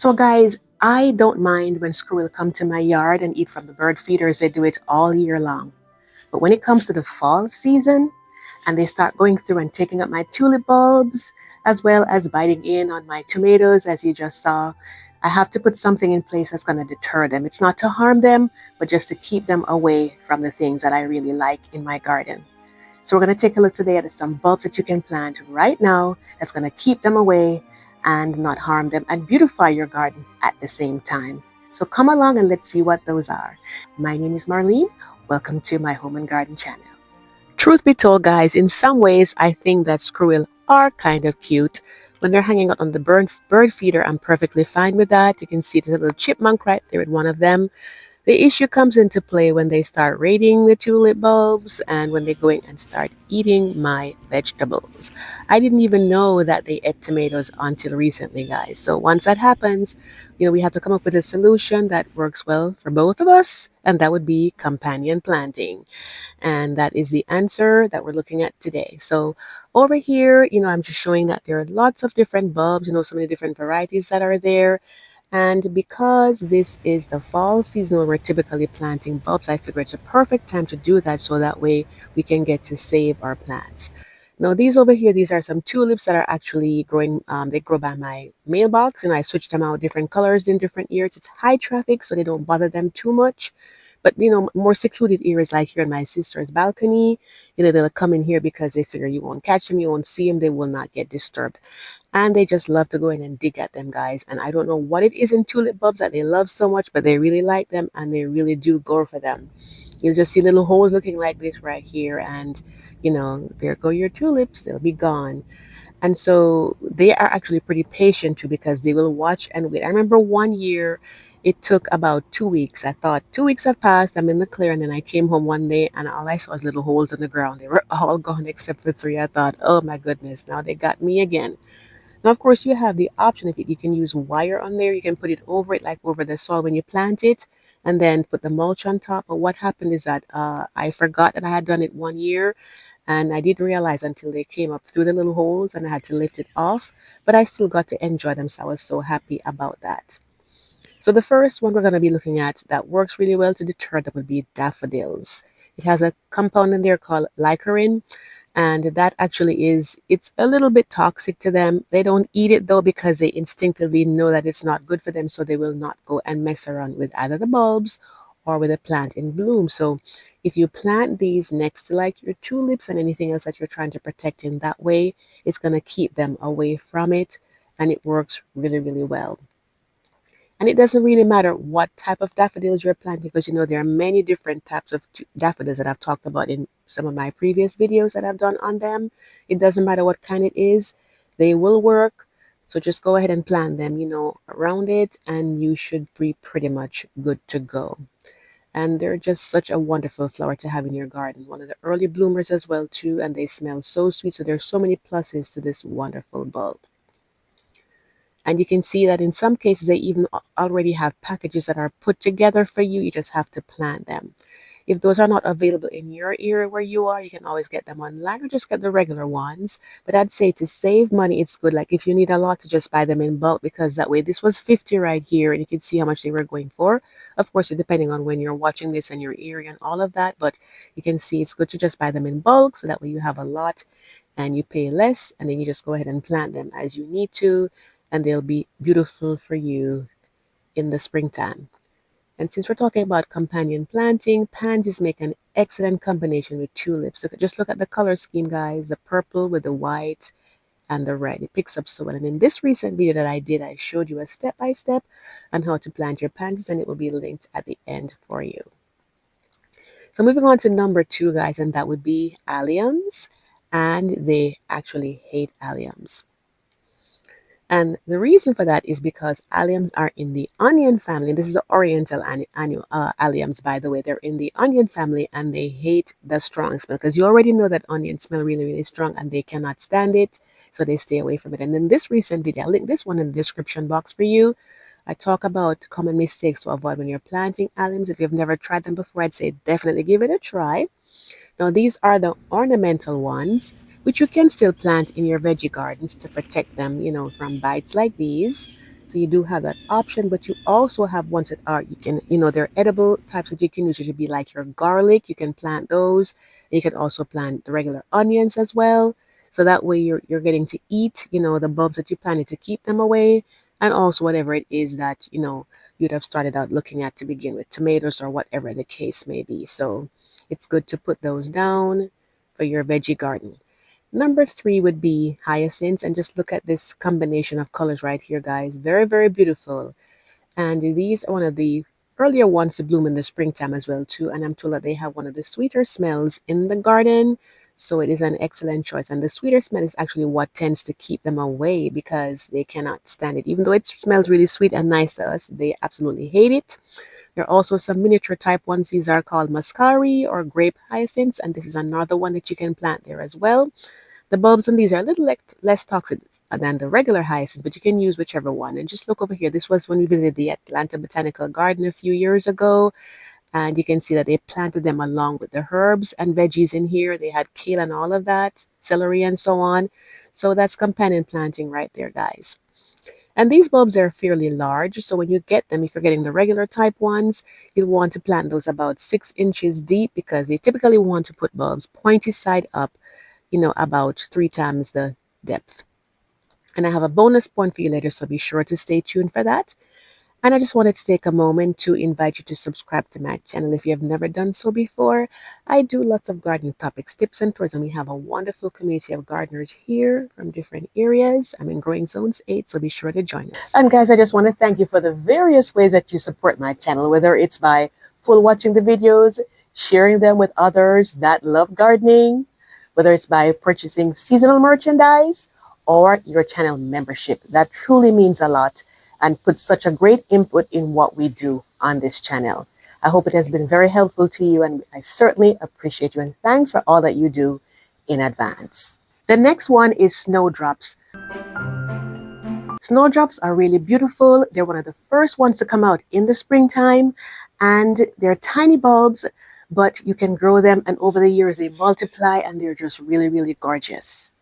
So guys, I don't mind when squirrel come to my yard and eat from the bird feeders. They do it all year long. But when it comes to the fall season and they start going through and taking up my tulip bulbs as well as biting in on my tomatoes as you just saw, I have to put something in place that's going to deter them. It's not to harm them, but just to keep them away from the things that I really like in my garden. So we're going to take a look today at some bulbs that you can plant right now that's going to keep them away and not harm them and beautify your garden at the same time. So come along and let's see what those are. My name is Marlene. Welcome to my home and garden channel. Truth be told, guys, in some ways, I think that squirrel are kind of cute. When they're hanging out on the bird feeder, I'm perfectly fine with that. You can see the little chipmunk right there with one of them. The issue comes into play when they start raiding the tulip bulbs and when they go in and start eating my vegetables. I didn't even know that they ate tomatoes until recently, guys. So once that happens, we have to come up with a solution that works well for both of us, and that would be companion planting. And that is the answer that we're looking at today. So over here, I'm just showing that there are lots of different bulbs, so many different varieties that are there. And because this is the fall season where we're typically planting bulbs, I figure it's a perfect time to do that so that way we can get to save our plants. Now, these over here, these are some tulips that are actually growing. They grow by my mailbox, and I switch them out different colors in different years. It's high traffic, so they don't bother them too much. But more secluded areas like here in my sister's balcony, they'll come in here because they figure you won't catch them, you won't see them, they will not get disturbed. And they just love to go in and dig at them, guys. And I don't know what it is in tulip bulbs that they love so much, but they really like them and they really do go for them. You'll just see little holes looking like this right here, and there go your tulips, they'll be gone. And so they are actually pretty patient too because they will watch and wait. I remember one year it took about 2 weeks. I thought 2 weeks have passed, I'm in the clear, and then I came home one day and all I saw was little holes in the ground. They were all gone except for three. I thought, oh my goodness, now they got me again. Now, of course, you have the option if you can use wire on there. You can put it over it, like over the soil when you plant it, and then put the mulch on top. But what happened is that I forgot that I had done it one year, and I didn't realize until they came up through the little holes, and I had to lift it off. But I still got to enjoy them, so I was so happy about that. So the first one we're going to be looking at that works really well to deter them would be daffodils. It has a compound in there called lycorin, and that actually it's a little bit toxic to them. They don't eat it though because they instinctively know that it's not good for them, so they will not go and mess around with either the bulbs or with a plant in bloom. So if you plant these next to like your tulips and anything else that you're trying to protect in that way, it's going to keep them away from it, and it works really, really well. And it doesn't really matter what type of daffodils you're planting because there are many different types of daffodils that I've talked about in some of my previous videos that I've done on them. It doesn't matter what kind it is, they will work. So just go ahead and plant them, around it, and you should be pretty much good to go. And they're just such a wonderful flower to have in your garden. One of the early bloomers as well too, and they smell so sweet. So there's so many pluses to this wonderful bulb. And you can see that in some cases, they even already have packages that are put together for you. You just have to plant them. If those are not available in your area where you are, you can always get them online or just get the regular ones. But I'd say to save money, it's good. Like if you need a lot, to just buy them in bulk because that way, this was 50 right here, and you can see how much they were going for. Of course, depending on when you're watching this and your area and all of that. But you can see it's good to just buy them in bulk so that way you have a lot and you pay less, and then you just go ahead and plant them as you need to, and they'll be beautiful for you in the springtime. And since we're talking about companion planting, pansies make an excellent combination with tulips. Just look at the color scheme, guys. The purple with the white and the red. It picks up so well. And in this recent video that I did, I showed you a step-by-step on how to plant your pansies, and it will be linked at the end for you. So moving on to number 2, guys, and that would be alliums. And they actually hate alliums. And the reason for that is because alliums are in the onion family. This is the oriental alliums, by the way. They're in the onion family, and they hate the strong smell because you already know that onions smell really, really strong and they cannot stand it. So they stay away from it. And in this recent video, I'll link this one in the description box for you. I talk about common mistakes to avoid when you're planting alliums. If you've never tried them before, I'd say definitely give it a try. Now, these are the ornamental ones, which you can still plant in your veggie gardens to protect them, from bites like these. So you do have that option, but you also have ones that are, you can, they're edible types that you can use. It would be like your garlic. You can plant those. You can also plant the regular onions as well. So that way you're getting to eat, the bulbs that you planted to keep them away. And also whatever it is that, you'd have started out looking at to begin with, tomatoes or whatever the case may be. So it's good to put those down for your veggie garden. Number three would be hyacinths, and just look at this combination of colors right here, guys. Very, very beautiful. And these are one of the earlier ones to bloom in the springtime as well too. And I'm told that they have one of the sweeter smells in the garden. So it is an excellent choice. And the sweeter smell is actually what tends to keep them away because they cannot stand it. Even though it smells really sweet and nice to us, they absolutely hate it. There are also some miniature type ones. These are called muscari or grape hyacinths. And this is another one that you can plant there as well. The bulbs on these are a little less toxic than the regular hyacinths, but you can use whichever one. And just look over here. This was when we visited the Atlanta Botanical Garden a few years ago. And you can see that they planted them along with the herbs and veggies in here. They had kale and all of that, celery and so on. So that's companion planting right there, guys. And these bulbs are fairly large. So when you get them, if you're getting the regular type ones, you'll want to plant those about 6 inches deep because they typically want to put bulbs pointy side up, about 3 times the depth. And I have a bonus point for you later, so be sure to stay tuned for that. And I just wanted to take a moment to invite you to subscribe to my channel if you have never done so before. I do lots of gardening topics, tips, and tours, and we have a wonderful community of gardeners here from different areas. I'm in Growing Zones 8, so be sure to join us. And guys, I just want to thank you for the various ways that you support my channel, whether it's by full watching the videos, sharing them with others that love gardening, whether it's by purchasing seasonal merchandise or your channel membership. That truly means a lot and puts such a great input in what we do on this channel. I hope it has been very helpful to you, and I certainly appreciate you, and thanks for all that you do in advance. The next one is snowdrops. Snowdrops are really beautiful. They're one of the first ones to come out in the springtime, and they're tiny bulbs, but you can grow them, and over the years they multiply, and they're just really, really gorgeous.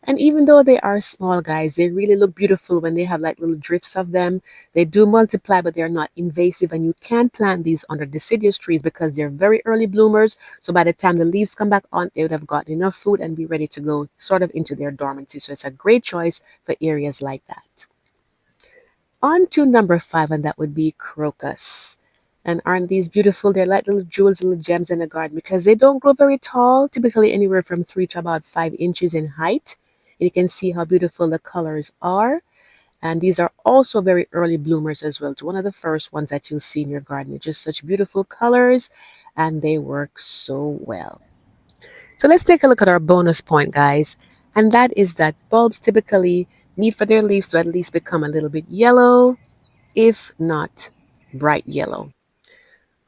And even though they are small, guys, they really look beautiful when they have like little drifts of them. They do multiply, but they're not invasive. And you can plant these under deciduous trees because they're very early bloomers. So by the time the leaves come back on, they would have gotten enough food and be ready to go sort of into their dormancy. So it's a great choice for areas like that. On to number 5, and that would be crocus. And aren't these beautiful? They're like little jewels, little gems in the garden because they don't grow very tall, typically anywhere from 3 to about 5 inches in height. You can see how beautiful the colors are. And these are also very early bloomers as well. It's one of the first ones that you'll see in your garden. It's just such beautiful colors and they work so well. So let's take a look at our bonus point, guys. And that is that bulbs typically need for their leaves to at least become a little bit yellow, if not bright yellow.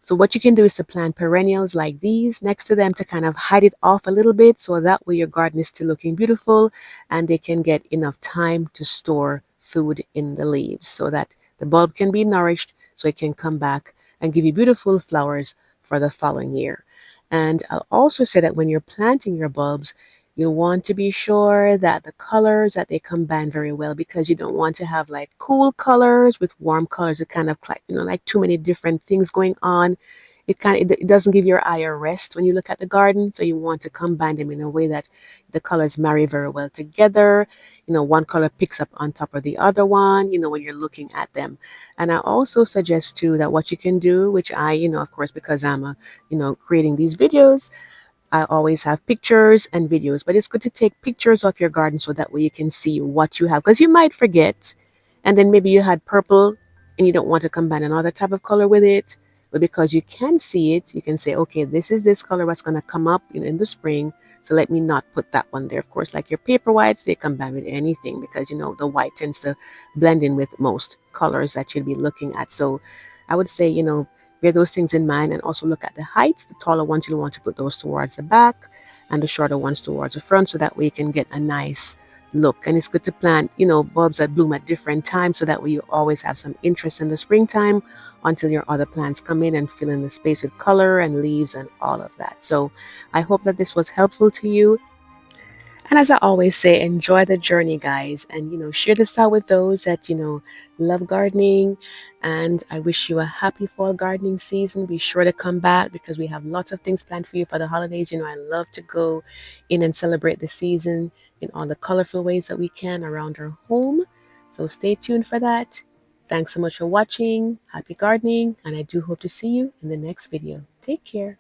So what you can do is to plant perennials like these next to them to kind of hide it off a little bit, so that way your garden is still looking beautiful and they can get enough time to store food in the leaves so that the bulb can be nourished so it can come back and give you beautiful flowers for the following year. And I'll also say that when you're planting your bulbs, you'll want to be sure that the colors that they combine very well, because you don't want to have like cool colors with warm colors. It kind of like, like too many different things going on. It doesn't give your eye a rest when you look at the garden. So you want to combine them in a way that the colors marry very well together. One color picks up on top of the other one, when you're looking at them. And I also suggest too that what you can do, which I, of course, because I'm creating these videos, I always have pictures and videos, but it's good to take pictures of your garden so that way you can see what you have, because you might forget, and then maybe you had purple and you don't want to combine another type of color with it, but because you can see it, you can say, okay, this is this color what's going to come up in the spring, so let me not put that one there. Of course, like your paper whites, they combine with anything because the white tends to blend in with most colors that you'll be looking at. So I would say, bear those things in mind, and also look at the heights. The taller ones, you'll want to put those towards the back and the shorter ones towards the front, so that way you can get a nice look. And it's good to plant, bulbs that bloom at different times, so that way you always have some interest in the springtime until your other plants come in and fill in the space with color and leaves and all of that. So I hope that this was helpful to you. And as I always say, enjoy the journey, guys, and share this out with those that love gardening. And I wish you a happy fall gardening season. Be sure to come back because we have lots of things planned for you for the holidays. I love to go in and celebrate the season in all the colorful ways that we can around our home. So stay tuned for that. Thanks so much for watching. Happy gardening, and I do hope to see you in the next video. Take care.